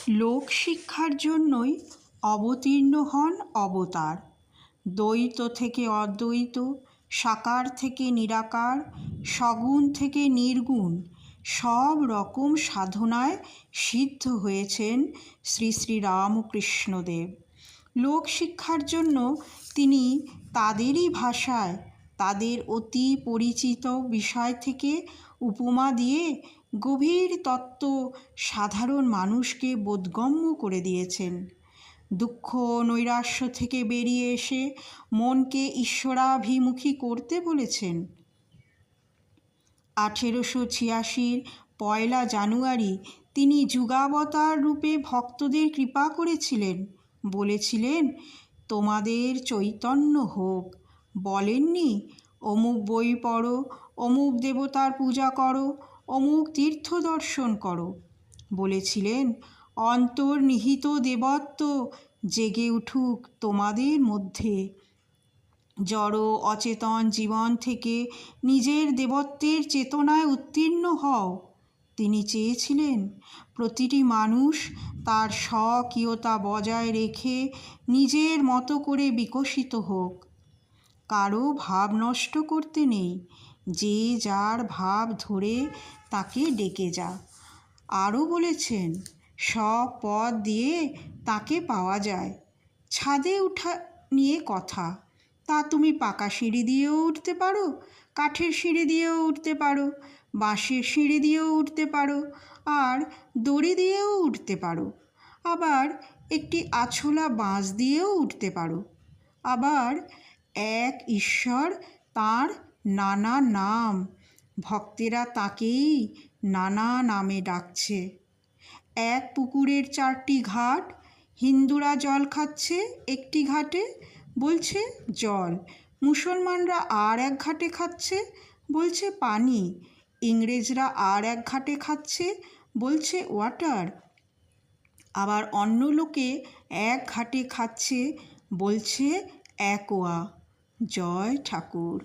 লোকশিক্ষার জন্যই অবতীর্ণ হন অবতার। দ্বৈত থেকে অদ্বৈত, সাকার থেকে নিরাকার, সগুণ থেকে নির্গুণ সব রকম সাধনায় সিদ্ধ হয়েছেন শ্রী শ্রী রামকৃষ্ণদেব। লোকশিক্ষার জন্য তিনি তাদেরই ভাষায় তাদের অতি পরিচিত বিষয় থেকে উপমা দিয়ে গভীর তত্ত্ব সাধারণ মানুষকে বোধগম্য করে দিয়েছেন। দুঃখ নৈরাশ্য থেকে বেরিয়ে এসে মনকে ঈশ্বরাভিমুখী করতে বলেছেন। 1886 পয়লা জানুয়ারি তিনি যুগাবতার রূপে ভক্তদের কৃপা করেছিলেন। বলেছিলেন, তোমাদের চৈতন্য হোক। বলেননি, অমুক বই পড়ো, অমুক দেবতার পূজা করো, অমুক তীর্থ দর্শন করো। বলেছিলেন, অন্তর্নিহিত দেবত্ব জেগে উঠুক তোমাদের মধ্যে। জড় অচেতন জীবন থেকে নিজের দেবত্বের চেতনায় উত্তীর্ণ হও। তিনি চেয়েছিলেন প্রতিটি মানুষ তার স্বকীয়তা বজায় রেখে নিজের মতো করে বিকশিত হোক। কারো ভাব নষ্ট করতে নেই, যে যার ভাব ধরে তাকে ডেকে যা। আরও বলেছেন, সব পথ দিয়ে তাকে পাওয়া যায়। ছাদে ওঠা নিয়ে কথা, তা তুমি পাকা সিঁড়ি দিয়েও উঠতে পারো, কাঠের সিঁড়ি দিয়েও উঠতে পারো, বাঁশের সিঁড়ি দিয়েও উঠতে পারো, আর দড়ি দিয়েও উঠতে পারো। আবার একটি আছলা বাঁশ দিয়েও উঠতে পারো। আবার এক ঈশ্বর, তাঁর নানা নাম, ভক্তেরা তাকেই নানা নামে ডাকছে। এক পুকুরের 4টি ঘাট, হিন্দুরা জল খাচ্ছে একটি ঘাটে, বলছে জল। মুসলমানরা আর এক ঘাটে খাচ্ছে, বলছে পানি। ইংরেজরা আর এক ঘাটে খাচ্ছে, বলছে ওয়াটার। আবার অন্য লোকে এক ঘাটে খাচ্ছে, বলছে অ্যাকোয়া। জয় ঠাকুর।